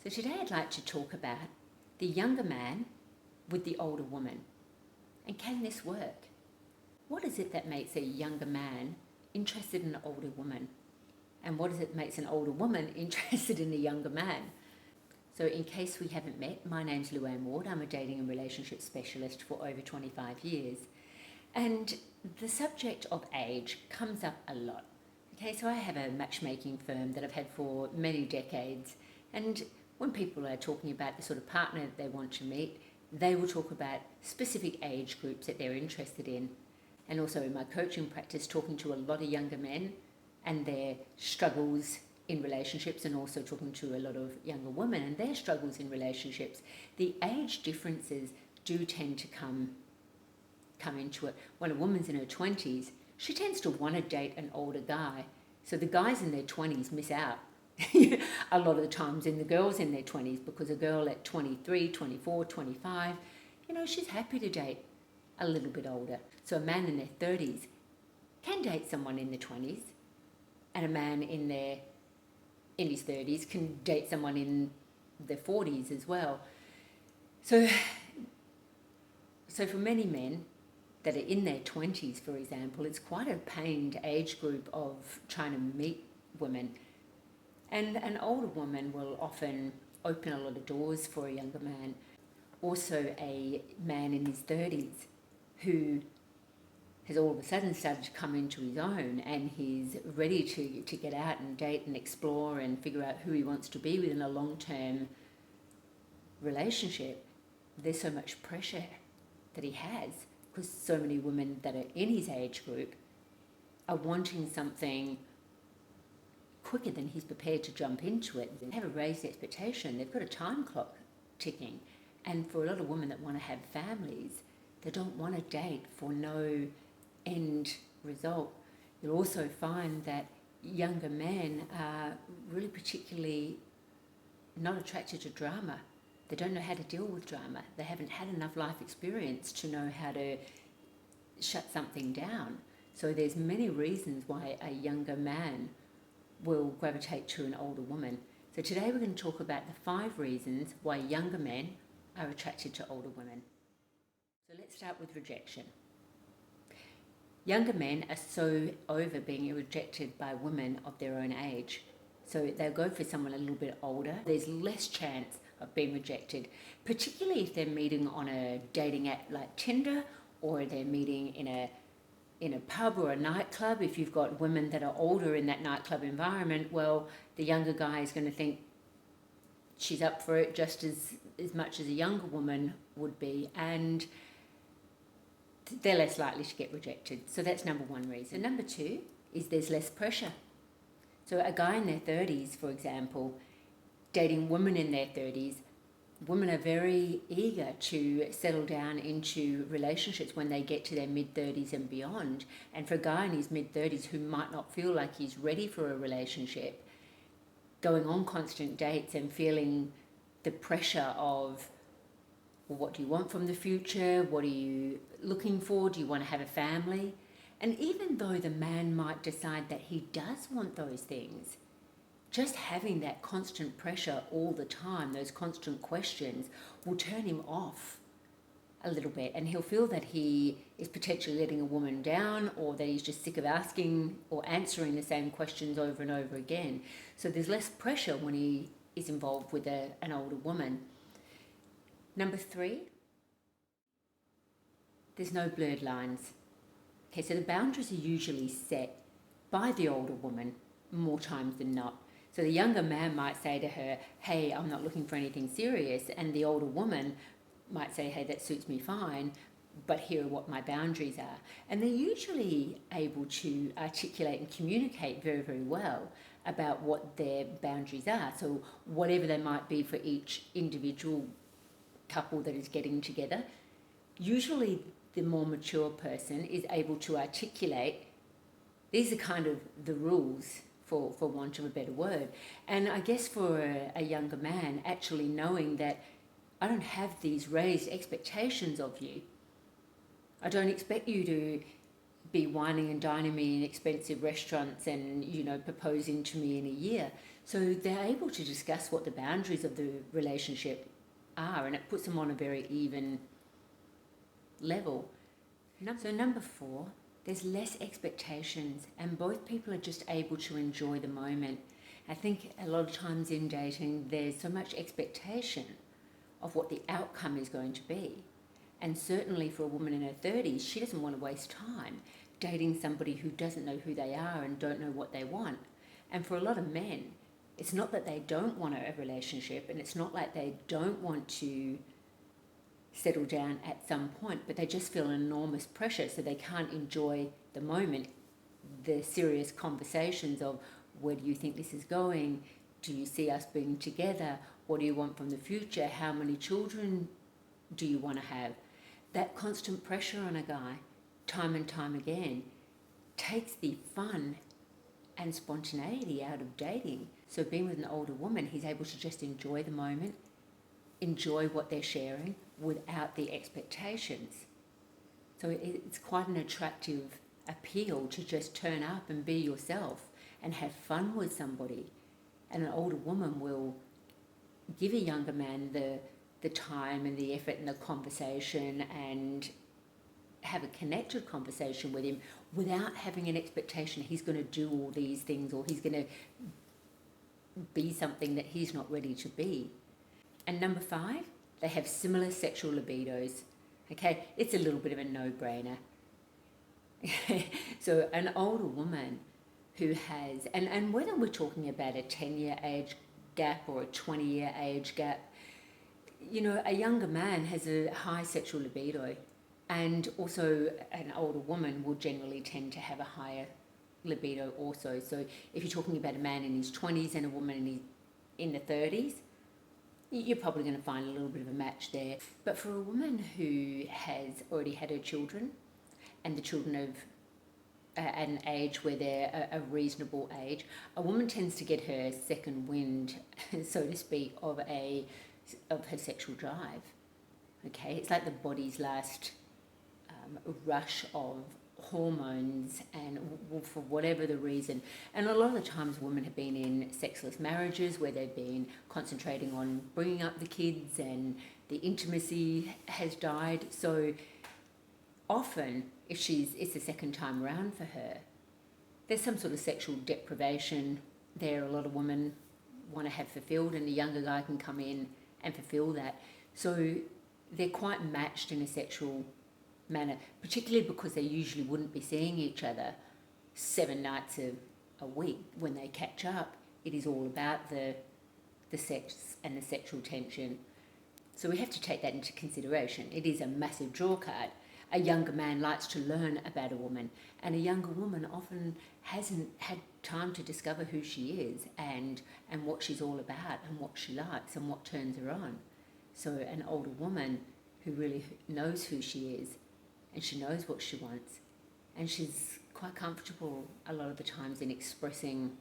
So today I'd like to talk about the younger man with the older woman. And can this work? What is it that makes a younger man interested in an older woman? And what is it that makes an older woman interested in a younger man? So in case we haven't met, my name's Luann Ward. I'm a dating and relationship specialist for over 25 years. And the subject of age comes up a lot. Okay, so I have a matchmaking firm that I've had for many decades, and when people are talking about the sort of partner that they want to meet, they will talk about specific age groups that they're interested in. And also in my coaching practice, talking to a lot of younger men and their struggles in relationships, and also talking to a lot of younger women and their struggles in relationships, the age differences do tend to come into it. When a woman's in her 20s, she tends to want to date an older guy. So the guys in their 20s miss out a lot of the times in the girls in their 20s, because a girl at 23, 24, 25, she's happy to date a little bit older. So a man in their 30s can date someone in their 20s, and a man in his 30s can date someone in their 40s as well. So for many men that are in their 20s, for example, it's quite a pained age group of trying to meet women. And an older woman will often open a lot of doors for a younger man. Also a man in his 30s who has all of a sudden started to come into his own, and he's ready to get out and date and explore and figure out who he wants to be within a long-term relationship. There's so much pressure that he has, because so many women that are in his age group are wanting something quicker than he's prepared to jump into it. They have a raised expectation. They've got a time clock ticking. And for a lot of women that want to have families, they don't want to date for no end result. You'll also find that younger men are really particularly not attracted to drama. They don't know how to deal with drama. They haven't had enough life experience to know how to shut something down. So there's many reasons why a younger man will gravitate to an older woman. So today we're going to talk about the 5 reasons why younger men are attracted to older women. So let's start with rejection. Younger men are so over being rejected by women of their own age. So they'll go for someone a little bit older. There's less chance of being rejected, particularly if they're meeting on a dating app like Tinder, or they're meeting in a pub or a nightclub. If you've got women that are older in that nightclub environment, well, the younger guy is going to think she's up for it just as much as a younger woman would be, and they're less likely to get rejected. So that's number 1 reason. Number 2 is there's less pressure. So a guy in their 30s, for example, dating women in their 30s, women are very eager to settle down into relationships when they get to their mid-30s and beyond. And for a guy in his mid-30s who might not feel like he's ready for a relationship, going on constant dates and feeling the pressure of, well, what do you want from the future? What are you looking for? Do you want to have a family? And even though the man might decide that he does want those things, just having that constant pressure all the time, those constant questions, will turn him off a little bit, and he'll feel that he is potentially letting a woman down, or that he's just sick of asking or answering the same questions over and over again. So there's less pressure when he is involved with an older woman. Number 3, there's no blurred lines. Okay, so the boundaries are usually set by the older woman more times than not. So the younger man might say to her, hey, I'm not looking for anything serious. And the older woman might say, hey, that suits me fine, but here are what my boundaries are. And they're usually able to articulate and communicate very, very well about what their boundaries are. So whatever they might be for each individual couple that is getting together, usually the more mature person is able to articulate, these are kind of the rules, for want of a better word. And I guess for a younger man, actually knowing that I don't have these raised expectations of you. I don't expect you to be wining and dining me in expensive restaurants and, proposing to me in a year. So they're able to discuss what the boundaries of the relationship are, and it puts them on a very even level. So number 4, there's less expectations, and both people are just able to enjoy the moment. I think a lot of times in dating, there's so much expectation of what the outcome is going to be. And certainly for a woman in her 30s, she doesn't want to waste time dating somebody who doesn't know who they are and don't know what they want. And for a lot of men, it's not that they don't want a relationship, and it's not like they don't want to settle down at some point, but they just feel enormous pressure, so they can't enjoy the moment, the serious conversations of, where do you think this is going? Do you see us being together? What do you want from the future? How many children do you want to have? That constant pressure on a guy, time and time again, takes the fun and spontaneity out of dating. So being with an older woman, he's able to just enjoy the moment, enjoy what they're sharing without the expectations. So it's quite an attractive appeal to just turn up and be yourself and have fun with somebody. And an older woman will give a younger man the time and the effort and the conversation and have a connected conversation with him without having an expectation he's going to do all these things or he's going to be something that he's not ready to be. And number 5, they have similar sexual libidos. Okay, it's a little bit of a no-brainer. So an older woman who has, and whether we're talking about a 10-year age gap or a 20-year age gap, you know, a younger man has a high sexual libido, and also an older woman will generally tend to have a higher libido also. So if you're talking about a man in his 20s and a woman in the 30s, you're probably going to find a little bit of a match there. But for a woman who has already had her children, and the children of at an age where they're a reasonable age, a woman tends to get her second wind, so to speak, of her sexual drive. Okay, it's like the body's last rush of hormones, and for whatever the reason. And a lot of the times women have been in sexless marriages where they've been concentrating on bringing up the kids and the intimacy has died. So often, if it's the second time around for her, there's some sort of sexual deprivation there. A lot of women want to have fulfilled, and the younger guy can come in and fulfill that. So they're quite matched in a sexual manner, particularly because they usually wouldn't be seeing each other 7 nights a week. When they catch up, it is all about the sex and the sexual tension. So we have to take that into consideration. It is a massive draw card. A younger man likes to learn about a woman, and a younger woman often hasn't had time to discover who she is and what she's all about and what she likes and what turns her on. So an older woman who really knows who she is, and she knows what she wants, and she's quite comfortable a lot of the times in expressing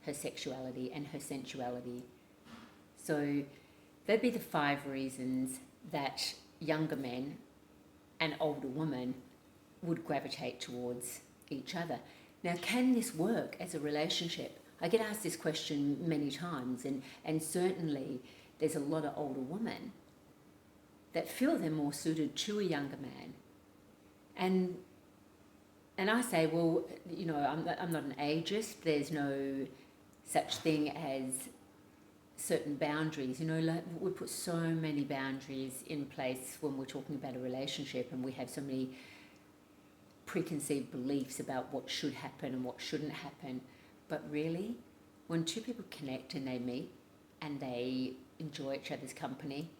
her sexuality and her sensuality. So that'd be the 5 reasons that younger men and older women would gravitate towards each other. Now, can this work as a relationship? I get asked this question many times, and certainly there's a lot of older women that feel they're more suited to a younger man. And I say, well, you know, I'm not an ageist. There's no such thing as certain boundaries. You know, like we put so many boundaries in place when we're talking about a relationship, and we have so many preconceived beliefs about what should happen and what shouldn't happen. But really, when 2 people connect and they meet and they enjoy each other's company,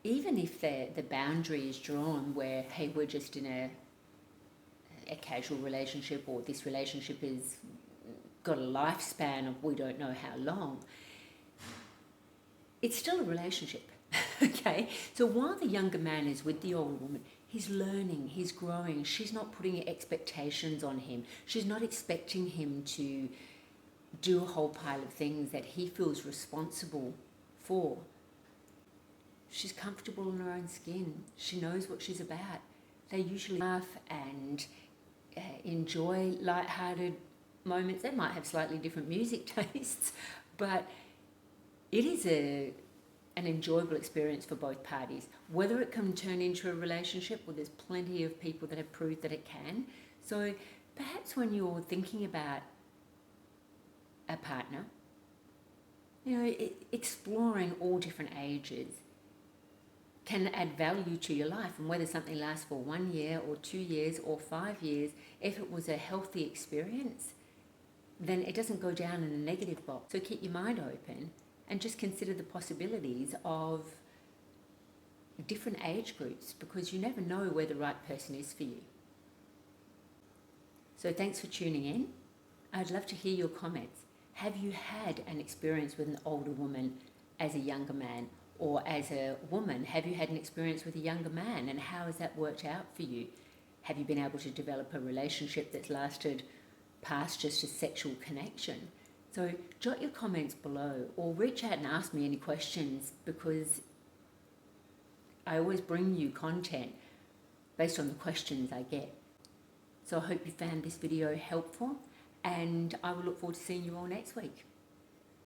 even if the boundary is drawn where, hey, we're just in a casual relationship, or this relationship is got a lifespan of we don't know how long, it's still a relationship. Okay, so while the younger man is with the older woman, he's learning, he's growing. She's not putting expectations on him. She's not expecting him to do a whole pile of things that he feels responsible for. She's comfortable in her own skin. She knows what she's about. They usually laugh and enjoy lighthearted moments. They might have slightly different music tastes, but it is an enjoyable experience for both parties. Whether it can turn into a relationship, well, there's plenty of people that have proved that it can. So perhaps when you're thinking about a partner, exploring all different ages can add value to your life, and whether something lasts for 1 year or 2 years or 5 years, if it was a healthy experience, then it doesn't go down in a negative box. So keep your mind open and just consider the possibilities of different age groups, because you never know where the right person is for you. So thanks for tuning in. I'd love to hear your comments. Have you had an experience with an older woman as a younger man? Or as a woman, have you had an experience with a younger man, and how has that worked out for you? Have you been able to develop a relationship that's lasted past just a sexual connection? So jot your comments below, or reach out and ask me any questions, because I always bring you content based on the questions I get. So I hope you found this video helpful, and I will look forward to seeing you all next week.